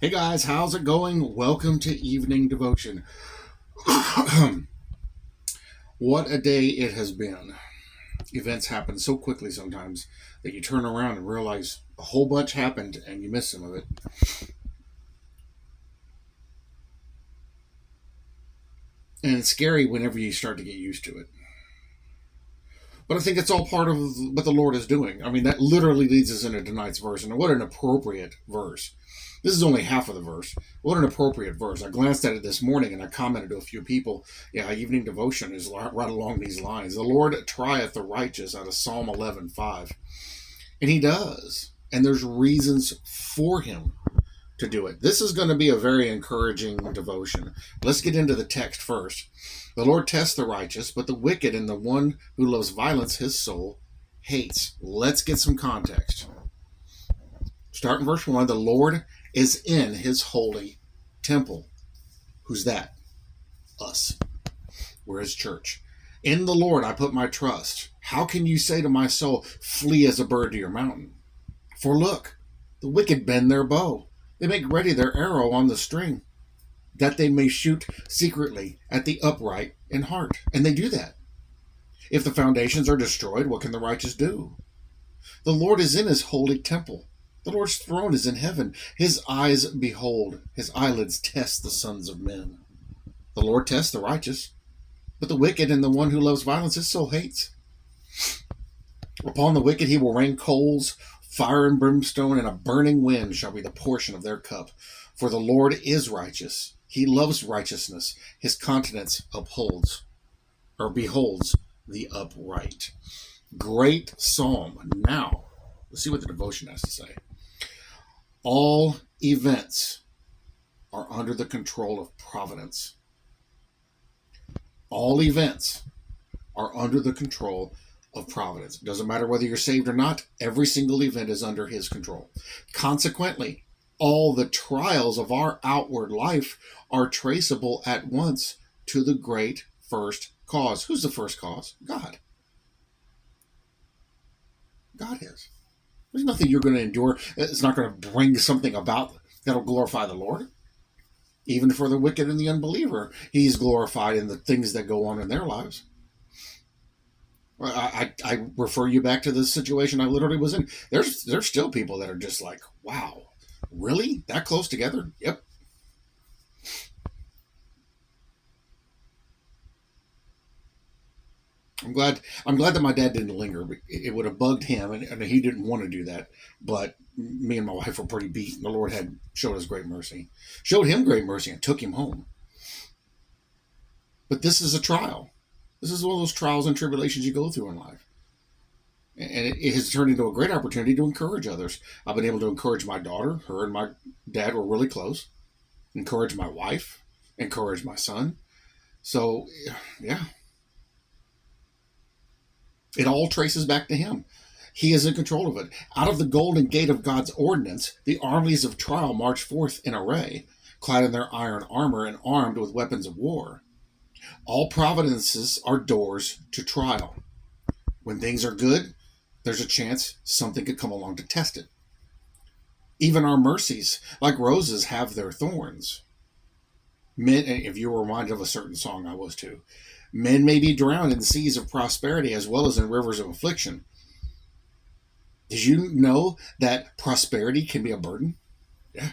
Hey guys, how's it going? Welcome to Evening Devotion. What a day it has been. Events happen so quickly sometimes that you turn around and realize a whole bunch happened and you miss some of it. And it's scary whenever you start to get used to it. But I think it's all part of what the Lord is doing. I mean, that literally leads us into tonight's verse, and what an appropriate verse. This is only half of the verse. What an appropriate verse. I glanced at it this morning and I commented to a few people, yeah, evening devotion is right along these lines. The Lord trieth the righteous out of Psalm 11:5. And he does. And there's reasons for him to do it. This is going to be a very encouraging devotion. Let's get into the text first. The Lord tests the righteous, but the wicked and the one who loves violence, his soul hates. Let's get some context. Start in verse 1. The Lord is in his holy temple. Who's that? Us. We're his church. In the Lord I put my trust. How can you say to my soul, flee as a bird to your mountain? For look, the wicked bend their bow. They make ready their arrow on the string, that they may shoot secretly at the upright in heart. And they do that. If the foundations are destroyed, what can the righteous do? The Lord is in his holy temple. The Lord's throne is in heaven. His eyes behold, his eyelids test the sons of men. The Lord tests the righteous, but the wicked and the one who loves violence his soul hates. Upon the wicked he will rain coals, fire and brimstone, and a burning wind shall be the portion of their cup. For the Lord is righteous. He loves righteousness. His countenance upholds, or beholds, the upright. Great psalm. Now, let's see what the devotion has to say. All events are under the control of providence. All events are under the control of providence. It doesn't matter whether you're saved or not, every single event is under his control. Consequently, all the trials of our outward life are traceable at once to the great first cause. Who's the first cause? God. God is. There's nothing you're going to endure. It's not going to bring something about that'll glorify the Lord. Even for the wicked and the unbeliever, he's glorified in the things that go on in their lives. I refer you back to the situation I literally was in. There's still people that are just like, wow, really? That close together? Yep. I'm glad that my dad didn't linger. It would have bugged him, and he didn't want to do that. But me and my wife were pretty beat. And the Lord had showed us great mercy, showed him great mercy, and took him home. But this is a trial. This is one of those trials and tribulations you go through in life. And it has turned into a great opportunity to encourage others. I've been able to encourage my daughter. Her and my dad were really close. Encourage my wife. Encourage my son. So, yeah. It all traces back to him. He is in control of it. Out of the golden gate of God's ordinance, the armies of trial march forth in array, clad in their iron armor and armed with weapons of war. All providences are doors to trial. When things are good, there's a chance something could come along to test it. Even our mercies, like roses, have their thorns. Men, if you were reminded of a certain song, I was too. Men may be drowned in seas of prosperity as well as in rivers of affliction. Did you know that prosperity can be a burden? Yeah.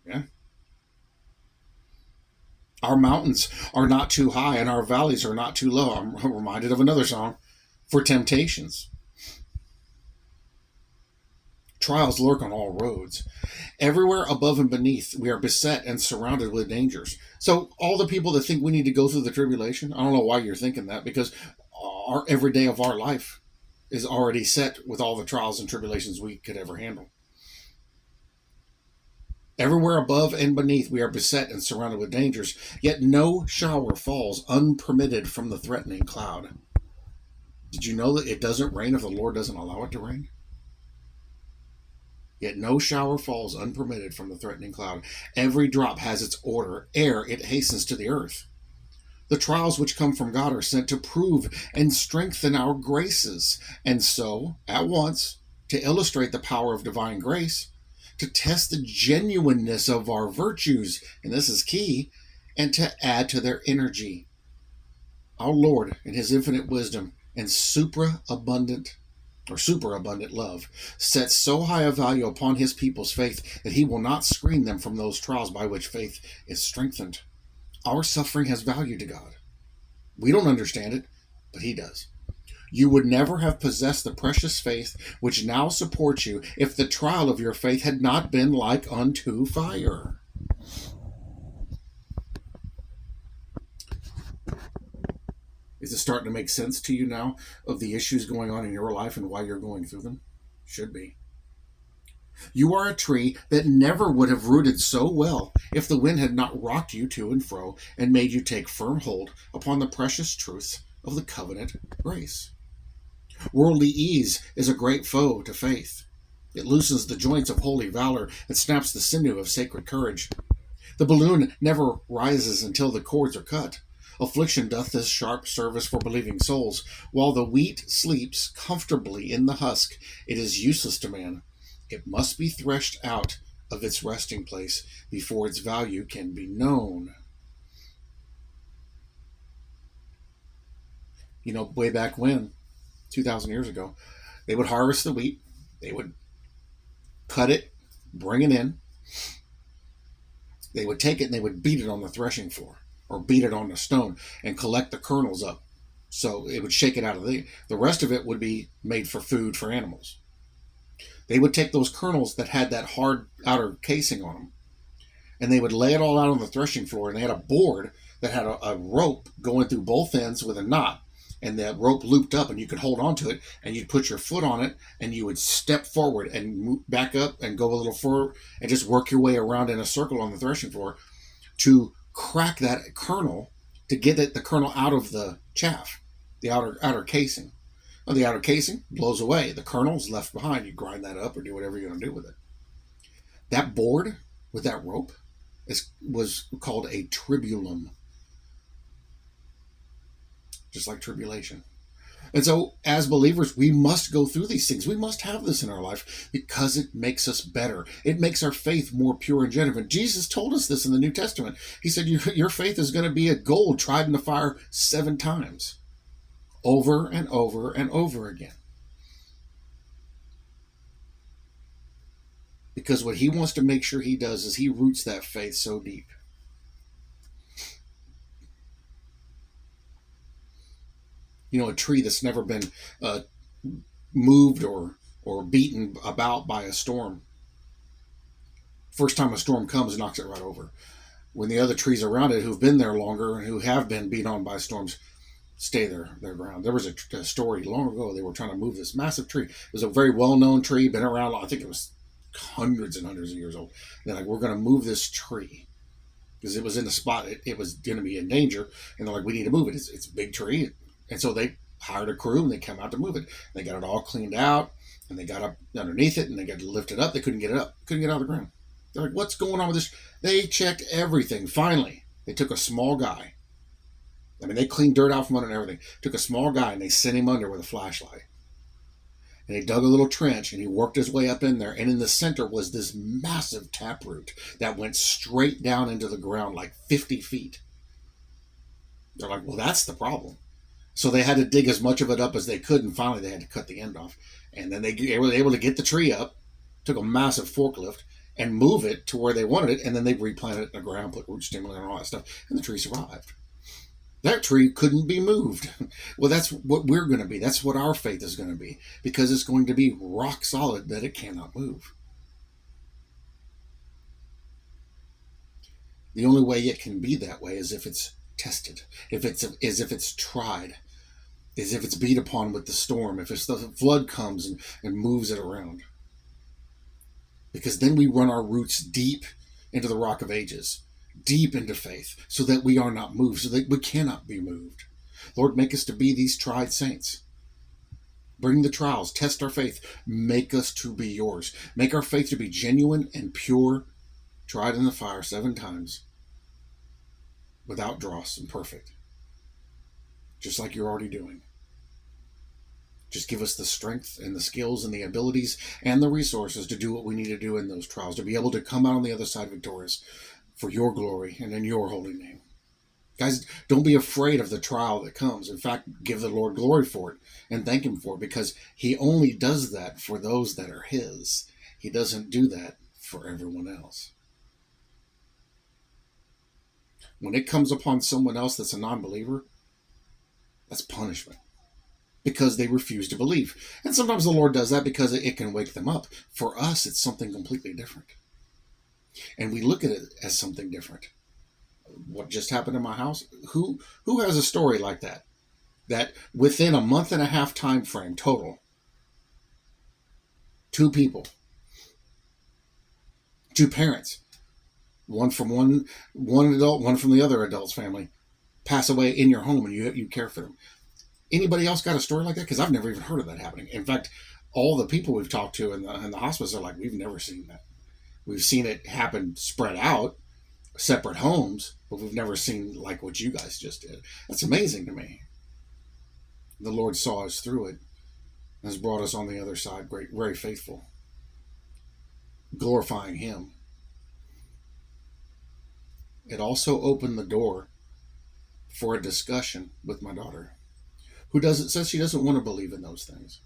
Yeah. Our mountains are not too high and our valleys are not too low. I'm reminded of another song, for temptations. Trials lurk on all roads. Everywhere above and beneath, we are beset and surrounded with dangers. So all the people that think we need to go through the tribulation, I don't know why you're thinking that, because our every day of our life is already set with all the trials and tribulations we could ever handle. Everywhere above and beneath, we are beset and surrounded with dangers, yet no shower falls unpermitted from the threatening cloud. Did you know that it doesn't rain if the Lord doesn't allow it to rain? Yet no shower falls unpermitted from the threatening cloud. Every drop has its order. Ere it hastens to the earth. The trials which come from God are sent to prove and strengthen our graces, and so, at once, to illustrate the power of divine grace, to test the genuineness of our virtues, and this is key, and to add to their energy. Our Lord, in his infinite wisdom and superabundant love, sets so high a value upon his people's faith that he will not screen them from those trials by which faith is strengthened. Our suffering has value to God. We don't understand it, but he does. You would never have possessed the precious faith which now supports you if the trial of your faith had not been like unto fire. Is it starting to make sense to you now of the issues going on in your life and why you're going through them? Should be. You are a tree that never would have rooted so well if the wind had not rocked you to and fro and made you take firm hold upon the precious truths of the covenant grace. Worldly ease is a great foe to faith. It loosens the joints of holy valor and snaps the sinew of sacred courage. The balloon never rises until the cords are cut. Affliction doth this sharp service for believing souls. While the wheat sleeps comfortably in the husk, it is useless to man. It must be threshed out of its resting place before its value can be known. You know, way back when, 2,000 years ago, they would harvest the wheat, they would cut it, bring it in, they would take it and they would beat it on the threshing floor or beat it on the stone and collect the kernels up. So it would shake it out of the rest of it would be made for food for animals. They would take those kernels that had that hard outer casing on them and they would lay it all out on the threshing floor, and they had a board that had a rope going through both ends with a knot, and the rope looped up and you could hold onto it and you'd put your foot on it and you would step forward and move back up and go a little forward and just work your way around in a circle on the threshing floor to crack that kernel to get the kernel out of the chaff, the outer casing. Well, the outer casing blows away. The kernel's left behind. You grind that up or do whatever you're going to do with it. That board with that rope was called a tribulum, just like tribulation. And so as believers, we must go through these things. We must have this in our life because it makes us better. It makes our faith more pure and genuine. Jesus told us this in the New Testament. He said, your faith is going to be a gold tried in the fire 7 times, over and over and over again. Because what he wants to make sure he does is he roots that faith so deep. You know, a tree that's never been moved or beaten about by a storm. First time a storm comes, knocks it right over. When the other trees around it who've been there longer and who have been beat on by storms stay their ground. There was a story long ago. They were trying to move this massive tree. It was a very well-known tree, been around, I think it was hundreds and hundreds of years old. They're like, we're going to move this tree because it was in a spot. It was going to be in danger. And they're like, we need to move it. It's a big tree. And so they hired a crew and they came out to move it. They got it all cleaned out and they got up underneath it and they got to lift it up. They couldn't get it up. Couldn't get out of the ground. They're like, what's going on with this? They checked everything. Finally, they took a small guy. I mean, they cleaned dirt out from under and everything. Took a small guy and they sent him under with a flashlight. And he dug a little trench and he worked his way up in there. And in the center was this massive taproot that went straight down into the ground like 50 feet. They're like, well, that's the problem. So they had to dig as much of it up as they could. And finally they had to cut the end off. And then they were able to get the tree up, took a massive forklift and move it to where they wanted it. And then they replanted it in the ground, put root stimulator and all that stuff. And the tree survived. That tree couldn't be moved. Well, that's what we're going to be. That's what our faith is going to be, because it's going to be rock solid that it cannot move. The only way it can be that way is if it's tested, if it's tried, is if it's beat upon with the storm, if it's the flood comes and moves it around. Because then we run our roots deep into the rock of ages, deep into faith, so that we are not moved, so that we cannot be moved. Lord, make us to be these tried saints. Bring the trials, test our faith, make us to be yours. Make our faith to be genuine and pure, tried in the fire 7 times, without dross and perfect, just like you're already doing. Just give us the strength and the skills and the abilities and the resources to do what we need to do in those trials, to be able to come out on the other side victorious for your glory and in your holy name. Guys, don't be afraid of the trial that comes. In fact, give the Lord glory for it and thank him for it, because he only does that for those that are his. He doesn't do that for everyone else. When it comes upon someone else that's a non-believer, that's punishment, because they refuse to believe. And sometimes the Lord does that because it can wake them up. For us, it's something completely different. And we look at it as something different. What just happened in my house? Who has a story like that? That within a month and a half time frame total, 2 people, 2 parents, one from one adult, one from the other adult's family, pass away in your home, and you care for them. Anybody else got a story like that? Because I've never even heard of that happening. In fact, all the people we've talked to in the hospice are like, we've never seen that. We've seen it happen spread out, separate homes, but we've never seen like what you guys just did. That's amazing to me. The Lord saw us through it and has brought us on the other side, great, very faithful, glorifying him. It also opened the door for a discussion with my daughter, who says she doesn't want to believe in those things.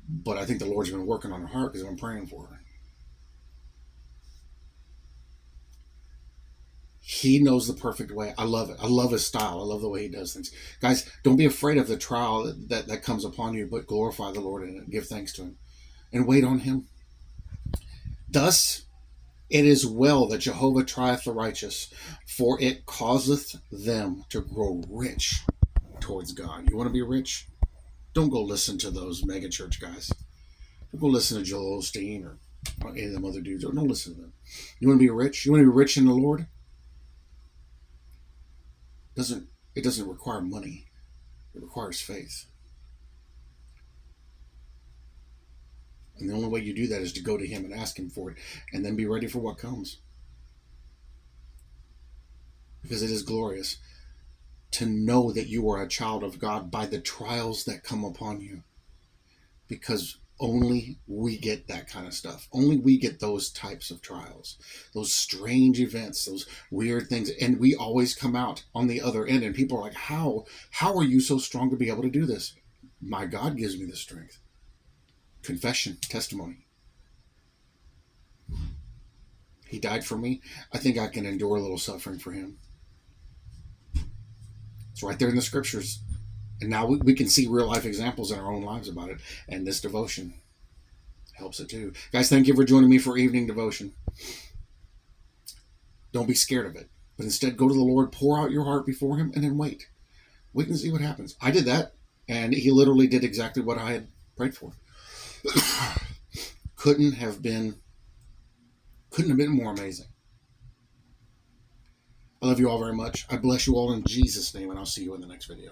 But I think the Lord's been working on her heart because I'm praying for her. He knows the perfect way. I love it. I love his style. I love the way he does things. Guys, don't be afraid of the trial that comes upon you, but glorify the Lord in it. Give thanks to him and wait on him. Thus, it is well that Jehovah trieth the righteous, for it causeth them to grow rich towards God. You want to be rich? Don't go listen to those mega church guys. Don't go listen to Joel Osteen or any of them other dudes. Don't listen to them. You want to be rich? You want to be rich in the Lord? It doesn't require money. It requires faith. And the only way you do that is to go to him and ask him for it, and then be ready for what comes. Because it is glorious to know that you are a child of God by the trials that come upon you. Because only we get that kind of stuff. Only we get those types of trials, those strange events, those weird things. And we always come out on the other end. And people are like, how are you so strong to be able to do this? My God gives me the strength. Confession, testimony. He died for me. I think I can endure a little suffering for him. It's right there in the scriptures. And now we can see real life examples in our own lives about it. And this devotion helps it too. Guys, thank you for joining me for evening devotion. Don't be scared of it. But instead, go to the Lord, pour out your heart before him, and then wait. Wait and see what happens. I did that. And he literally did exactly what I had prayed for. Couldn't have been more amazing. I love you all very much. I bless you all in Jesus' name, and I'll see you in the next video.